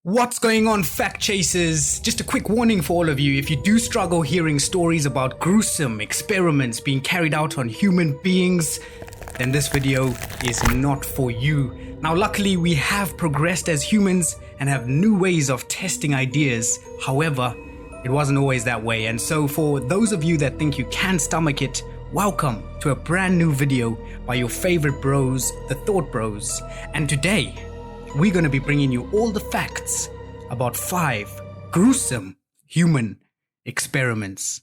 What's going on, fact chasers? Just a quick warning for all of you. If you do struggle hearing stories about gruesome experiments being carried out on human beings, then this video is not for you. Now, luckily, we have progressed as humans and have new ways of testing ideas. However, it wasn't always that way. And so for those of you that think you can stomach it, welcome to a brand new video by your favorite bros, the Thought Bros. And today, we're going to be bringing you all the facts about 5 gruesome human experiments.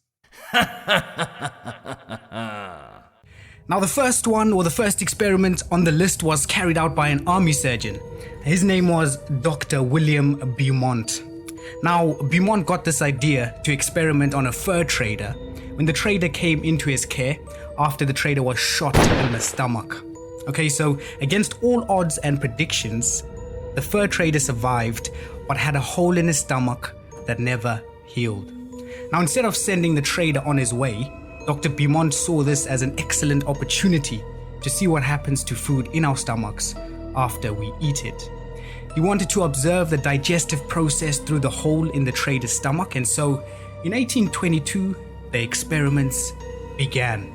Now, the first one, or the first experiment on the list, was carried out by an army surgeon. His name was Dr. William Beaumont. Now, Beaumont got this idea to experiment on a fur trader when the trader came into his care after the trader was shot in the stomach. Okay, so against all odds and predictions, the fur trader survived but had a hole in his stomach that never healed. Now, instead of sending the trader on his way, Dr. Beaumont saw this as an excellent opportunity to see what happens to food in our stomachs after we eat it. He wanted to observe the digestive process through the hole in the trader's stomach, and so in 1822, the experiments began.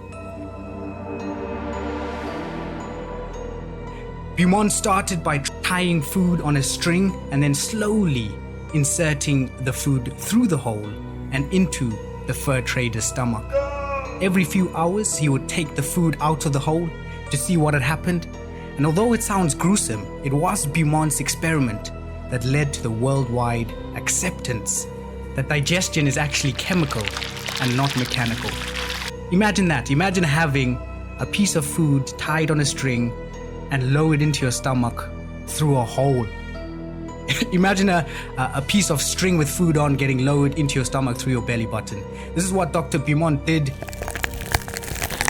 Beaumont started by tying food on a string and then slowly inserting the food through the hole and into the fur trader's stomach. Every few hours, he would take the food out of the hole to see what had happened. And although it sounds gruesome, it was Beaumont's experiment that led to the worldwide acceptance that digestion is actually chemical and not mechanical. Imagine that. Imagine having a piece of food tied on a string and lowered into your stomach through a hole. Imagine a piece of string with food on getting lowered into your stomach through your belly button. This is what Dr. Beaumont did.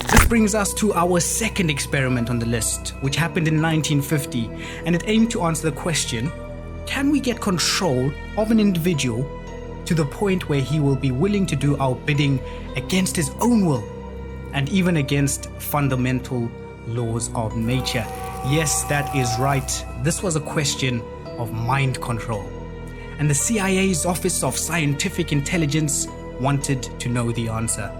This brings us to our second experiment on the list, which happened in 1950, and it aimed to answer the question, can we get control of an individual to the point where he will be willing to do our bidding against his own will and even against fundamental laws of nature? Yes, that is right. This was a question of mind control. And the CIA's Office of Scientific Intelligence wanted to know the answer.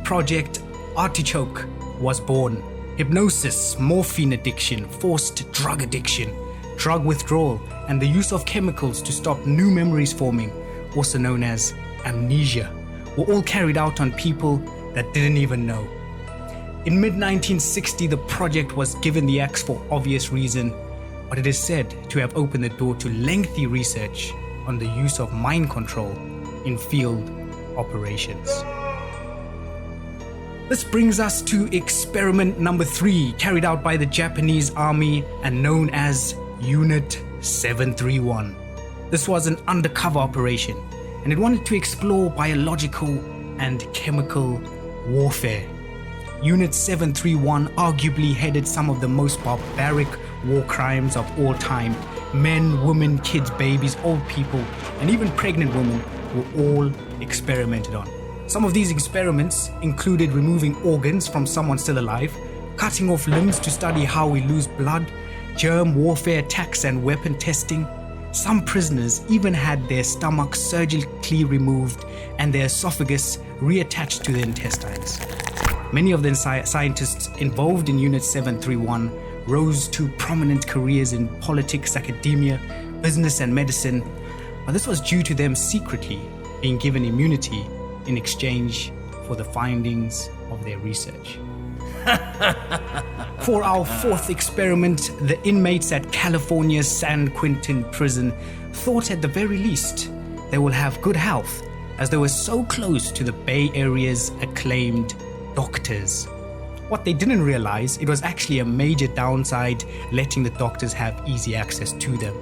Project Artichoke was born. Hypnosis, morphine addiction, forced drug addiction, drug withdrawal, and the use of chemicals to stop new memories forming, also known as amnesia, were all carried out on people that didn't even know. In mid-1960, the project was given the axe for obvious reason, but it is said to have opened the door to lengthy research on the use of mind control in field operations. This brings us to experiment number 3, carried out by the Japanese Army and known as Unit 731. This was an undercover operation, and it wanted to explore biological and chemical warfare. Unit 731 arguably headed some of the most barbaric war crimes of all time. Men, women, kids, babies, old people, and even pregnant women were all experimented on. Some of these experiments included removing organs from someone still alive, cutting off limbs to study how we lose blood, germ warfare attacks and weapon testing. Some prisoners even had their stomach surgically removed and their esophagus reattached to their intestines. Many of the scientists involved in Unit 731 rose to prominent careers in politics, academia, business, and medicine, but this was due to them secretly being given immunity in exchange for the findings of their research. For our 4th experiment, the inmates at California's San Quentin Prison thought at the very least they will have good health, as they were so close to the Bay Area's acclaimed doctors. What they didn't realize, it was actually a major downside letting the doctors have easy access to them.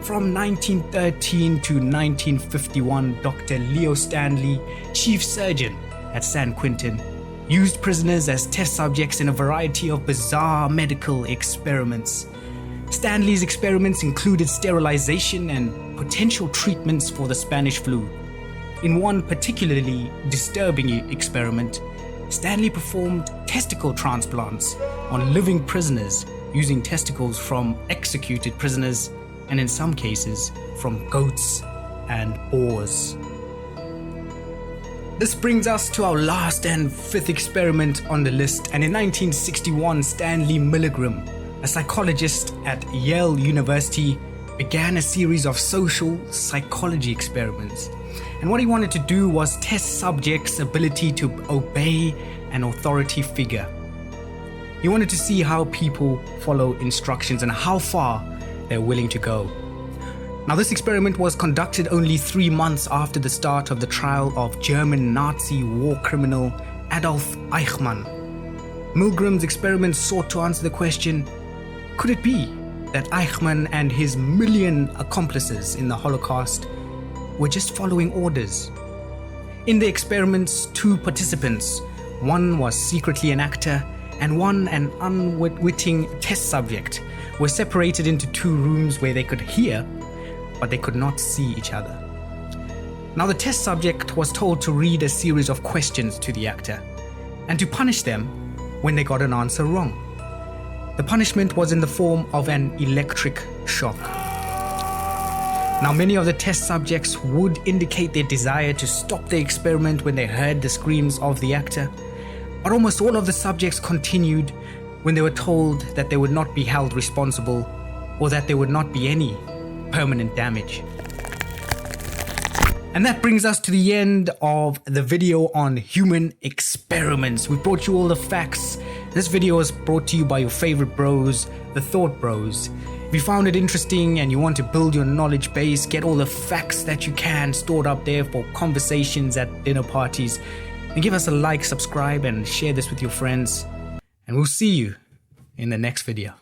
From 1913 to 1951, Dr. Leo Stanley, chief surgeon at San Quentin, used prisoners as test subjects in a variety of bizarre medical experiments. Stanley's experiments included sterilization and potential treatments for the Spanish flu. In one particularly disturbing experiment, Stanley performed testicle transplants on living prisoners using testicles from executed prisoners and in some cases from goats and boars. This brings us to our last and fifth experiment on the list, and in 1961, Stanley Milgram, a psychologist at Yale University, began a series of social psychology experiments. And what he wanted to do was test subjects' ability to obey an authority figure. He wanted to see how people follow instructions and how far they're willing to go. Now, this experiment was conducted only 3 months after the start of the trial of German Nazi war criminal Adolf Eichmann. Milgram's experiment sought to answer the question, could it be that Eichmann and his million accomplices in the Holocaust were just following orders? In the experiments, 2 participants, one was secretly an actor and one an unwitting test subject, were separated into 2 rooms where they could hear, but they could not see each other. Now, the test subject was told to read a series of questions to the actor and to punish them when they got an answer wrong. The punishment was in the form of an electric shock. Now, many of the test subjects would indicate their desire to stop the experiment when they heard the screams of the actor, but almost all of the subjects continued when they were told that they would not be held responsible or that there would not be any permanent damage. And that brings us to the end of the video on human experiments. We brought you all the facts. This video was brought to you by your favorite bros, the Thought Bros. If you found it interesting and you want to build your knowledge base, get all the facts that you can stored up there for conversations at dinner parties, and give us a like, subscribe, and share this with your friends. And we'll see you in the next video.